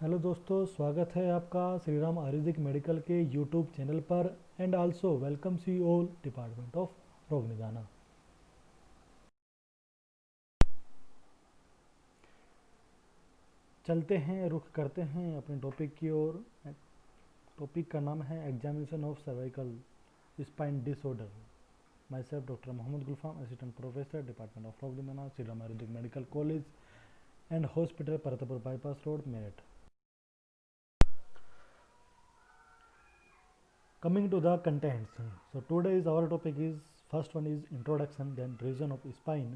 Hello दोस्तों, स्वागत है आपका श्री राम आयुर्वेदिक मेडिकल के यूट्यूब चैनल पर and also welcomes you all department of Rog निदाना। चलते हैं, रुख करते हैं अपने टॉपिक की ओर। टॉपिक का नाम है examination of cervical spine disorder. Myself doctor Mohammad Gulfam, assistant professor, department of Rog Nidana, Shri Ram Ayurvedic medical college and hospital, Partapur bypass road, Meerut. Coming to the contents, so today's our topic is first one is introduction, then reason of spine,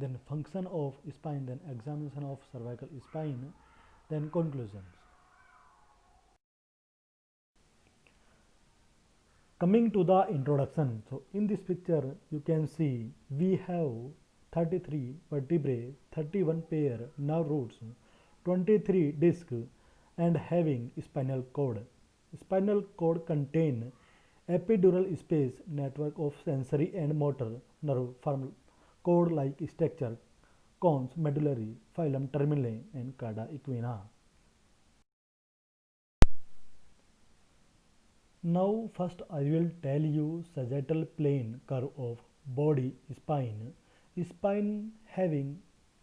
then function of spine, then examination of cervical spine, then conclusions. Coming to the introduction, so in this picture you can see we have 33 vertebrae, 31 pair nerve roots, 23 disc and having spinal cord. Spinal cord contain epidural space network of sensory and motor nerve form cord-like structure, cones, medullary, phylum terminale and carda equina. Now first I will tell you sagittal plane curve of body spine. Spine having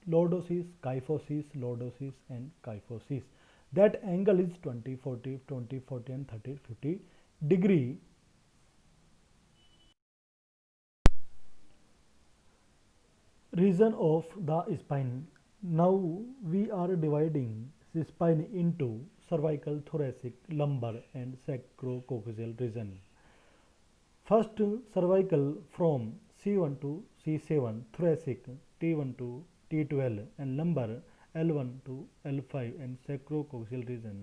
lordosis, kyphosis and kyphosis. That angle is 20, 40, 20, 40 and 30, 50 degree. Region of the spine. Now we are dividing the spine into cervical, thoracic, lumbar and sacrocoaxial region. First cervical from C1 to C7, thoracic T1 to T12 and lumbar L1 to L5 and sacrocoaxial region.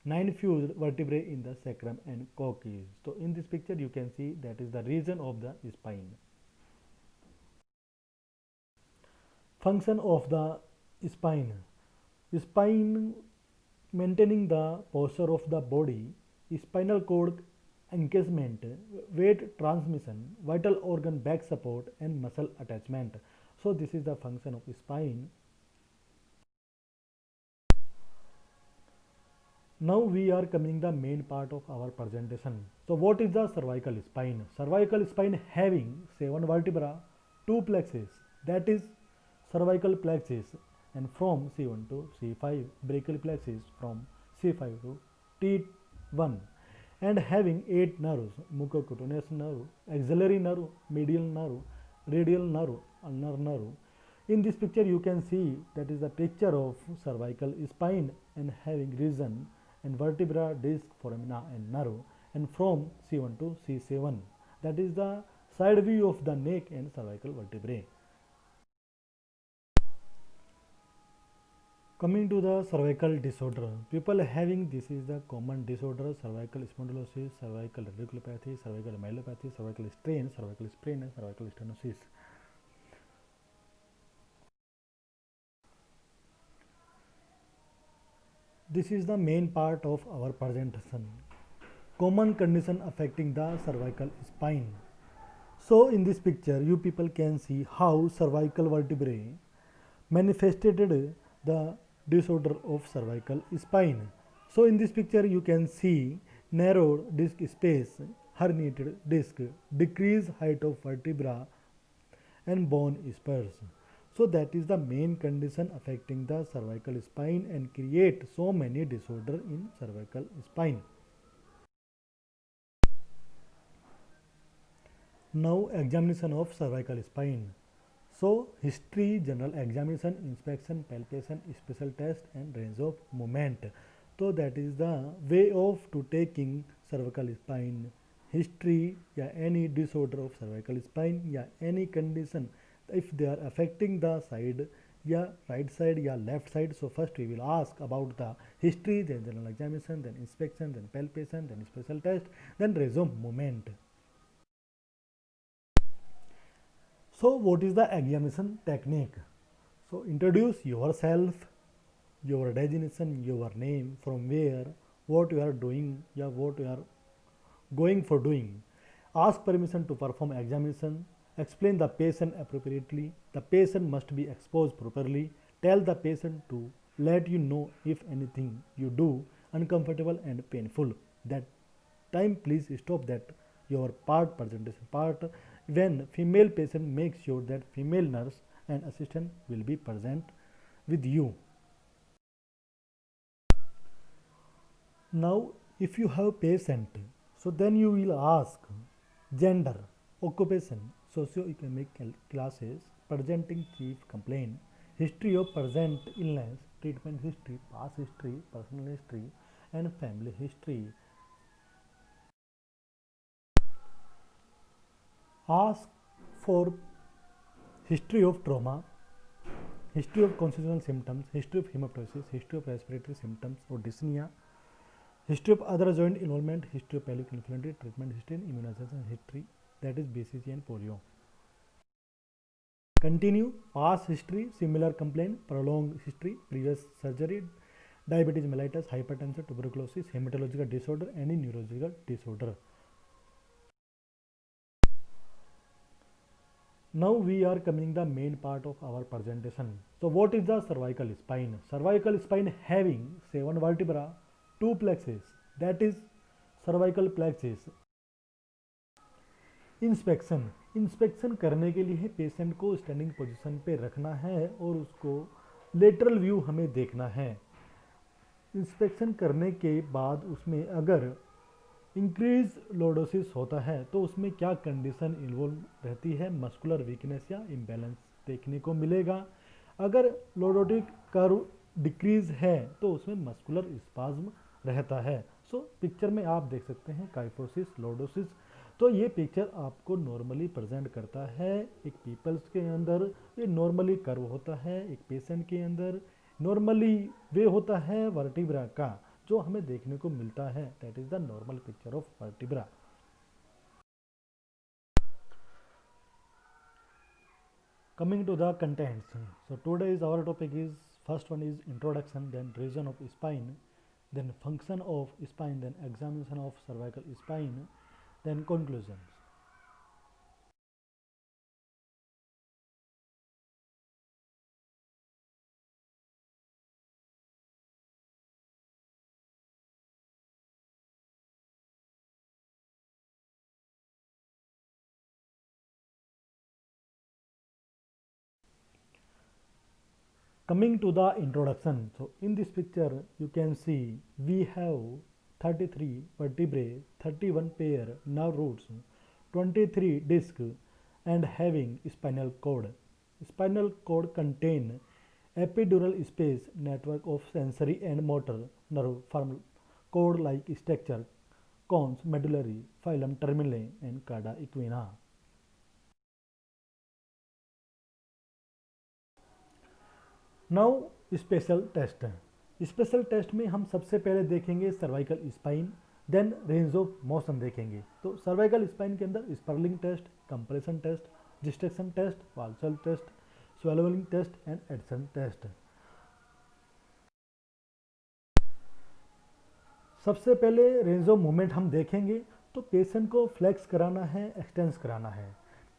9 fused vertebrae in the sacrum and coccyx. So in this picture you can see that is the region of the spine. Function of the spine. Spine maintaining the posture of the body, spinal cord engagement, weight transmission, vital organ back support and muscle attachment. So this is the function of spine. Now we are coming the main part of our presentation. So what is the cervical spine? Cervical spine having 7 vertebra, 2 plexus, that is cervical plexus, and from C1 to C5, brachial plexus from C5 to T1, and having 8 nerves: mucocutaneous nerve, axillary nerve, medial nerve, radial nerve, ulnar nerve. In this picture you can see that is the picture of cervical spine and having region and vertebra, disc, foramina and nerve, and from C1 to C7, that is the side view of the neck and cervical vertebrae. Coming to the cervical disorder, people having this is the common disorder: cervical spondylosis, cervical radiculopathy, cervical myelopathy, cervical strain, and cervical stenosis. This is the main part of our presentation. Common condition affecting the cervical spine. So in this picture you people can see how cervical vertebrae manifested the disorder of cervical spine. So in this picture you can see narrowed disc space, herniated disc, decreased height of vertebra and bone spurs. So that is the main condition affecting the cervical spine and create so many disorder in cervical spine. Now examination of cervical spine. So history, general examination, inspection, palpation, special test and range of movement. So that is the way of to taking cervical spine history या any disorder of cervical spine या any condition if they are affecting the side या right side या left side. So first we will ask about the history, then general examination, then inspection, then palpation, then special test, then range of movement. So what is the examination technique? So introduce yourself, your designation, your name, from where, what you are doing, yeah, what you are going for doing. Ask permission to perform examination. Explain the patient appropriately. The patient must be exposed properly. Tell the patient to let you know if anything you do uncomfortable and painful. That time please stop that your part presentation part when female patient makes sure that female nurse and assistant will be present with you. Now, if you have patient, so then you will ask gender, occupation, socio-economic classes, presenting chief complaint, history of present illness, treatment history, past history, personal history, and family history. Ask for history of trauma, history of constitutional symptoms, history of hemoptysis, history of respiratory symptoms or dyspnea, history of other joint involvement, history of pelvic inflammatory, treatment history, and immunization history, that is BCG and polio. Continue past history, similar complaint, prolonged history, previous surgery, diabetes mellitus, hypertension, tuberculosis, hematological disorder, any neurological disorder. Now we are coming the main part of our presentation. So what is the cervical spine? Cervical spine having 7 vertebra, 2 plexus, that is cervical plexus. Inspection करने के लिए patient को standing position पे रखना है और उसको lateral view हमें देखना है। इंस्पेक्शन करने के बाद उसमें अगर इंक्रीज लॉर्डोसिस होता है तो उसमें क्या कंडीशन इन्वॉल्व रहती है, मस्कुलर वीकनेस या इम्बैलेंस देखने को मिलेगा। अगर लॉर्डोटिक कर्व डिक्रीज है तो उसमें मस्कुलर स्पाज्म रहता है। सो पिक्चर में आप देख सकते हैं काइफोसिस, लॉर्डोसिस। तो ये पिक्चर आपको नॉर्मली प्रेजेंट करता है एक पीपल्स के अंदर ये नॉर्मली कर्व होता है, एक पेशेंट के अंदर नॉर्मली वे होता है वर्टिब्रा का जो हमें देखने को मिलता है। That is the normal picture of vertebra. Coming to the contents, so today's our topic is first one is introduction, then region of spine, then function of spine, then examination of cervical spine, then conclusions. Coming to the introduction, so in this picture you can see we have 33 vertebrae, 31 pair nerve roots, 23 disc and having spinal cord. Spinal cord contain epidural space network of sensory and motor nerve form cord like structure, cones, medullary, phylum terminale and cauda equina. Now special test. Special test में हम सबसे पहले देखेंगे cervical spine, then range of motion देखेंगे। तो cervical spine के अंदर Spurling test, compression test, distraction test, Valsalva test, swallowing test and Adson test. सबसे पहले रेंज ऑफ मूवमेंट हम देखेंगे। तो पेशेंट को फ्लेक्स कराना है, एक्सटेंस कराना है।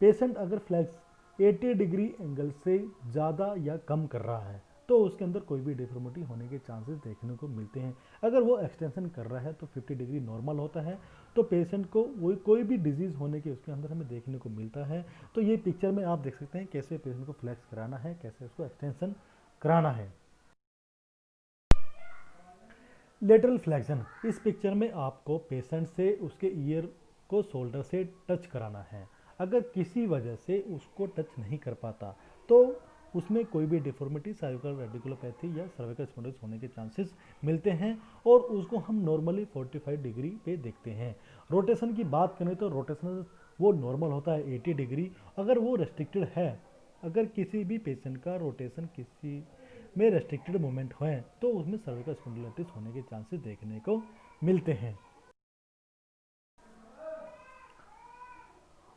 पेशेंट अगर फ्लेक्स 80 डिग्री एंगल से ज़्यादा या कम कर रहा है तो उसके अंदर कोई भी डिफॉर्मिटी होने के चांसेस देखने को मिलते हैं। अगर वो एक्सटेंशन कर रहा है तो 50 डिग्री नॉर्मल होता है। तो पेशेंट को वो कोई भी डिजीज़ होने के उसके अंदर हमें देखने को मिलता है। तो ये पिक्चर में आप देख सकते हैं कैसे पेशेंट को फ्लेक्स कराना है, कैसे उसको एक्सटेंशन कराना है। लेटरल फ्लेक्शन, इस पिक्चर में आपको पेशेंट से उसके ईयर को शोल्डर से टच कराना है। अगर किसी वजह से उसको टच नहीं कर पाता तो उसमें कोई भी डिफॉर्मिटी, सर्विकल रेडिकुलोपैथी या सर्विकल स्पॉन्डिलोसिस होने के चांसेस मिलते हैं और उसको हम नॉर्मली 45 डिग्री पे देखते हैं। रोटेशन की बात करें तो रोटेशन वो नॉर्मल होता है 80 डिग्री। अगर वो रेस्ट्रिक्टेड है, अगर किसी भी पेशेंट का रोटेशन किसी में रेस्ट्रिक्टेड मूवमेंट है तो उसमें सर्विकल स्पॉन्डिलोसिस होने के चांसेस देखने को मिलते हैं।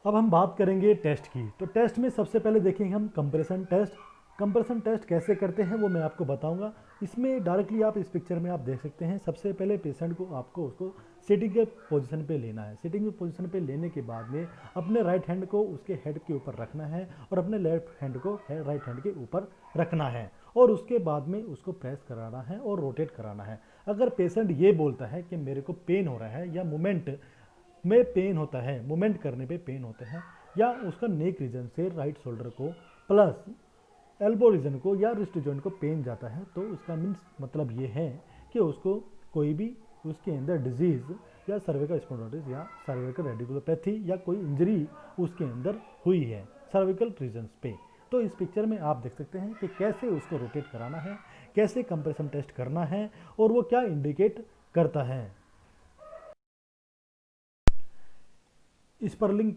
अब हम बात करेंगे टेस्ट की। तो टेस्ट में सबसे पहले देखेंगे हम कंप्रेशन टेस्ट। कंप्रेशन टेस्ट कैसे करते हैं वो मैं आपको बताऊंगा। इसमें डायरेक्टली आप इस पिक्चर में आप देख सकते हैं। सबसे पहले पेशेंट को आपको उसको सिटिंग के पोजीशन पे लेना है। सिटिंग के पोजीशन पे लेने के बाद में अपने राइट हैंड को उसके हेड के ऊपर रखना है और अपने लेफ्ट हैंड को राइट हैंड के ऊपर रखना है और उसके बाद में उसको प्रेस कराना है और रोटेट कराना है। अगर पेशेंट ये बोलता है कि मेरे को पेन हो रहा है या मूवमेंट में पेन होता है, मूवमेंट करने पे पेन होता है, या उसका नेक रीजन से राइट शोल्डर को प्लस एल्बो रीजन को या रिस्ट जॉइंट को पेन जाता है, तो उसका मीन्स मतलब ये है कि उसको कोई भी उसके अंदर डिजीज़ या सर्विकल स्पॉन्डिलोसिस या सर्विकल रेडिकुलोपैथी या कोई इंजरी उसके अंदर हुई है सर्विकल रीजन्स पे। तो इस पिक्चर में आप देख सकते हैं कि कैसे उसको रोटेट कराना है, कैसे कंप्रेशन टेस्ट करना है और वो क्या इंडिकेट करता है। स्पर्लिंग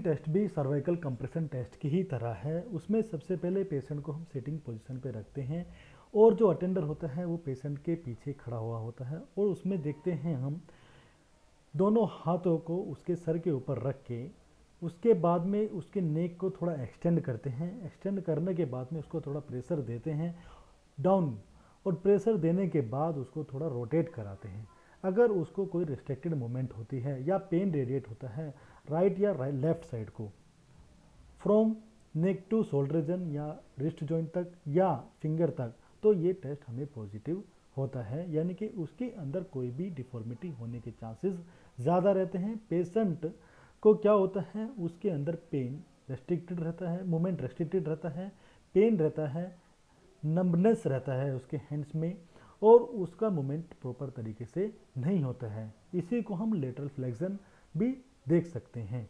टेस्ट भी सर्वाइकल कंप्रेशन टेस्ट की ही तरह है। उसमें सबसे पहले पेशेंट को हम सिटिंग पोजीशन पे रखते हैं और जो अटेंडर होता है वो पेशेंट के पीछे खड़ा हुआ होता है और उसमें देखते हैं हम दोनों हाथों को उसके सर के ऊपर रख के, उसके बाद में उसके नेक को थोड़ा एक्सटेंड करते हैं। एक्सटेंड करने के बाद में उसको थोड़ा प्रेशर देते हैं डाउन, और प्रेशर देने के बाद उसको थोड़ा रोटेट कराते हैं। अगर उसको कोई रिस्ट्रिक्टेड मूवमेंट होती है या पेन रेडिएट होता है राइट या लेफ्ट साइड को from neck to shoulder region या रिस्ट जॉइंट तक या फिंगर तक, तो ये टेस्ट हमें पॉजिटिव होता है, यानी कि उसके अंदर कोई भी डिफॉर्मिटी होने के चांसेस ज़्यादा रहते हैं। पेशेंट को क्या होता है, उसके अंदर पेन रेस्ट्रिक्टेड रहता है, मूवमेंट रेस्ट्रिक्टेड रहता है, पेन रहता है, नंबनेस रहता है उसके हैंड्स में, और उसका मूवमेंट प्रॉपर तरीके से नहीं होता है। इसी को हम लेटरल फ्लेक्शन भी देख सकते हैं।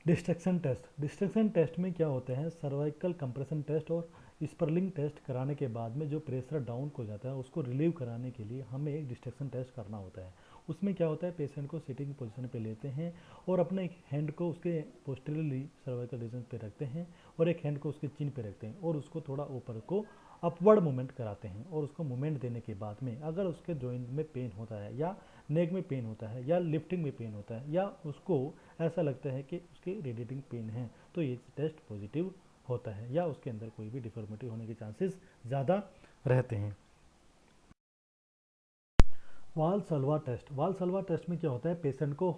डिस्ट्रक्शन टेस्ट में क्या होते हैं, सर्वाइकल कंप्रेशन टेस्ट और स्पर्लिंग टेस्ट कराने के बाद में जो प्रेशर डाउन हो जाता है उसको रिलीव कराने के लिए हमें एक डिस्ट्रक्शन टेस्ट करना होता है। उसमें क्या होता है, पेशेंट को सिटिंग पोजीशन पे लेते हैं और अपने एक हैंड को उसके पोस्टीरियरली सर्वाइकल रीजन पे रखते हैं और एक हैंड को उसके चिन पे रखते हैं और उसको थोड़ा ऊपर को अपवर्ड मूवमेंट कराते हैं। और उसको मूवमेंट देने के बाद में अगर उसके जॉइंट में पेन होता है या नेक में पेन होता है या लिफ्टिंग में पेन होता है या उसको ऐसा लगता है कि उसके रेडिएटिंग पेन है, तो ये टेस्ट पॉजिटिव होता है या उसके अंदर कोई भी डिफॉर्मिटी होने के चांसेस ज़्यादा रहते हैं। वाल्सल्वा टेस्ट में क्या होता है, पेशेंट को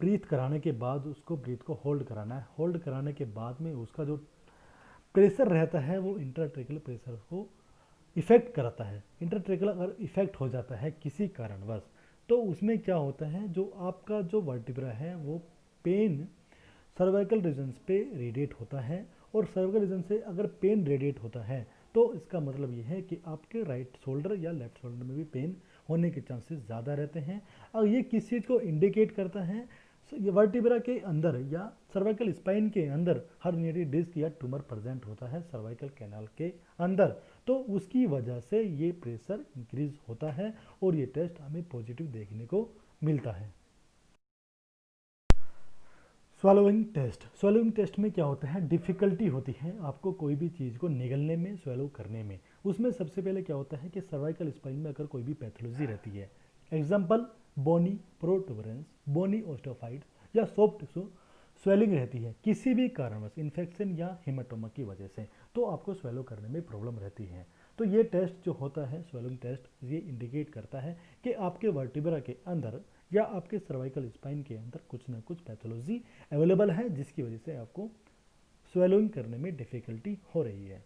ब्रीथ कराने के बाद उसको ब्रीथ को होल्ड कराना है। होल्ड कराने के बाद में उसका जो प्रेशर रहता है वो इंटरट्रेकुलर प्रेशर को इफेक्ट कराता है। इंटरट्रेकुलर अगर इफेक्ट हो जाता है किसी कारणवश, तो उसमें क्या होता है, जो आपका जो वर्टिब्रा है वो पेन सर्वाइकल रीजन पे रेडिएट होता है, और सर्वाइकल रीजन से अगर पेन रेडिएट होता है तो इसका मतलब ये है कि आपके राइट शोल्डर या लेफ्ट शोल्डर में भी पेन होने के चांसेस ज़्यादा रहते हैं। और ये किस चीज़ को इंडिकेट करता है, ये वर्टिब्रा के अंदर या सर्वाइकल स्पाइन के अंदर हर्निएटेड डिस्क या ट्यूमर प्रेजेंट होता है सर्वाइकल कैनाल के अंदर, तो उसकी वजह से ये प्रेशर इंक्रीज होता है और ये टेस्ट हमें पॉजिटिव देखने को मिलता है। स्वैलोइंग टेस्ट में क्या होता है, डिफ़िकल्टी होती है आपको कोई भी चीज़ को निगलने में, स्वैलो करने में। उसमें सबसे पहले क्या होता है कि सर्वाइकल स्पाइन में अगर कोई भी पैथोलॉजी रहती है, एग्जांपल बोनी प्रोटूबरेंस, बोनी ओस्टोफाइट्स या सॉफ्ट टिश्यू स्वेलिंग रहती है किसी भी कारणवश इन्फेक्शन या हेमाटोमा की वजह से, तो आपको स्वेलो करने में प्रॉब्लम रहती है। तो ये टेस्ट जो होता है स्वेलिंग टेस्ट, ये इंडिकेट करता है कि आपके वर्टिब्रा के अंदर या आपके सर्वाइकल स्पाइन के अंदर कुछ ना कुछ पैथोलॉजी अवेलेबल है जिसकी वजह से आपको स्वेलोइंग करने में डिफ़िकल्टी हो रही है।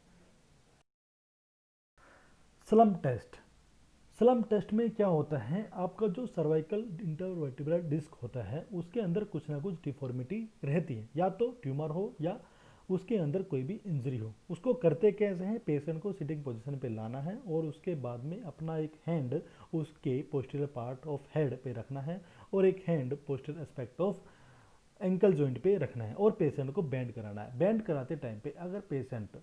स्लम टेस्ट में क्या होता है, आपका जो सर्वाइकल इंटरवर्टिब्रल डिस्क होता है उसके अंदर कुछ ना कुछ डिफॉर्मिटी रहती है, या तो ट्यूमर हो या उसके अंदर कोई भी इंजरी हो। उसको करते कैसे हैं, पेशेंट को सिटिंग पोजीशन पे लाना है और उसके बाद में अपना एक हैंड उसके पोस्टीरियर पार्ट ऑफ हेड पे रखना है और एक hand posterior aspect of ankle joint पे रखना है और पेशेंट को बेंड कराना है। बेंड कराते टाइम पे अगर पेशेंट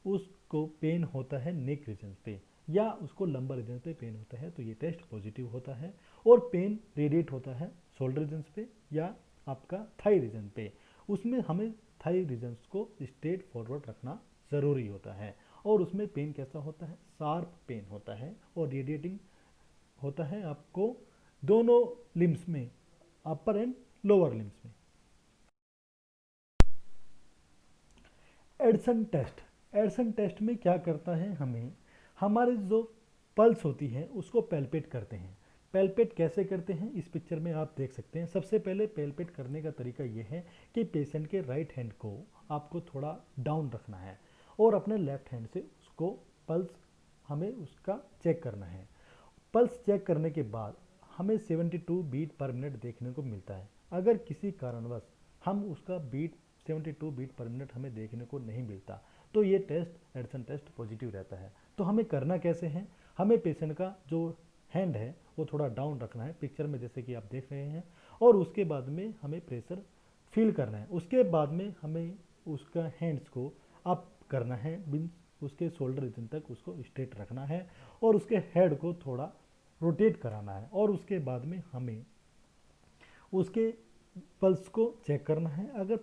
उसको पेन होता है नेक रीजन पे या उसको लंबर रीजन पे पेन होता है, तो ये टेस्ट पॉजिटिव होता है। और पेन रेडिएट होता है शोल्डर रीजन पे या आपका थाई रीजन पे, उसमें हमें थाई रीजन को स्ट्रेट फॉरवर्ड रखना ज़रूरी होता है। और उसमें पेन कैसा होता है, शार्प पेन होता है और रेडिएटिंग होता है आपको दोनों लिम्स में, अपर एंड लोअर लिम्स में। एडसन टेस्ट में क्या करता है, हमें हमारी जो पल्स होती है उसको पैल्पेट करते हैं। पैल्पेट कैसे करते हैं इस पिक्चर में आप देख सकते हैं। सबसे पहले पैल्पेट करने का तरीका यह है कि पेशेंट के राइट हैंड को आपको थोड़ा डाउन रखना है और अपने लेफ्ट हैंड से उसको पल्स हमें उसका चेक करना है। पल्स चेक करने के बाद हमें 72 बीट पर मिनट देखने को मिलता है। अगर किसी कारणवश हम उसका बीट 72 बीट पर मिनट हमें देखने को नहीं मिलता तो ये टेस्ट एडिसन टेस्ट पॉजिटिव रहता है। तो हमें करना कैसे है, हमें पेशेंट का जो हैंड है वो थोड़ा डाउन रखना है पिक्चर में जैसे कि आप देख रहे हैं, और उसके बाद में हमें प्रेशर फील करना है। उसके बाद में हमें उसका हैंड्स को अप करना है, मीन्स उसके शोल्डर रीजन तक उसको स्ट्रेट रखना है और उसके हेड को थोड़ा रोटेट कराना है, और उसके बाद में हमें उसके पल्स को चेक करना है। अगर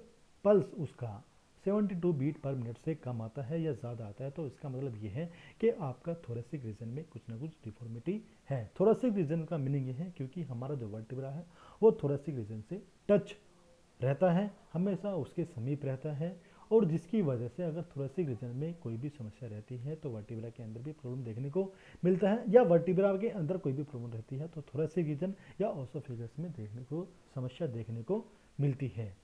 पल्स उसका 72 बीट पर मिनट से कम आता है या ज़्यादा आता है तो इसका मतलब ये है कि आपका थोरेसिक रीजन में कुछ ना कुछ डिफॉर्मिटी है। थोरेसिक रीजन का मीनिंग ये है क्योंकि हमारा जो वर्टिब्रा है वो थोरेसिक रीजन से टच रहता है, हमेशा उसके समीप रहता है, और जिसकी वजह से अगर थोरेसिक रीजन में कोई भी समस्या रहती है तो वर्टिब्रा के अंदर भी प्रॉब्लम देखने को मिलता है, या वर्टिब्रा के अंदर कोई भी प्रॉब्लम रहती है तो थोरेसिक रीजन या ओसोफेगस में देखने को समस्या देखने को मिलती है।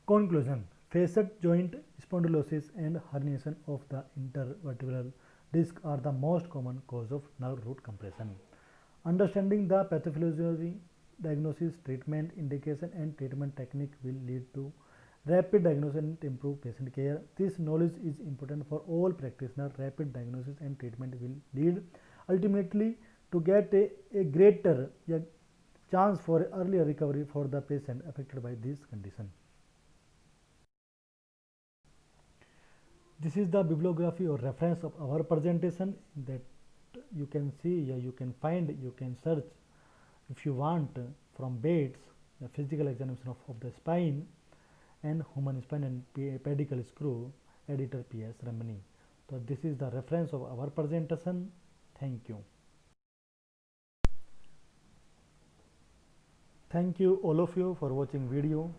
Conclusion: Facet joint spondylosis and herniation of the intervertebral disc are the most common cause of nerve root compression. Understanding the pathophysiology, diagnosis, treatment, indication, and treatment technique will lead to rapid diagnosis and improve patient care. This knowledge is important for all practitioners. Rapid diagnosis and treatment will lead ultimately to get a greater chance for earlier recovery for the patient affected by this condition. This is the bibliography or reference of our presentation that you can see, yeah, you can find, you can search if you want from Bates, the physical examination of the spine and human spine and pedicle screw, editor P.S. Ramani. So this is the reference of our presentation. Thank you. Thank you all of you for watching video.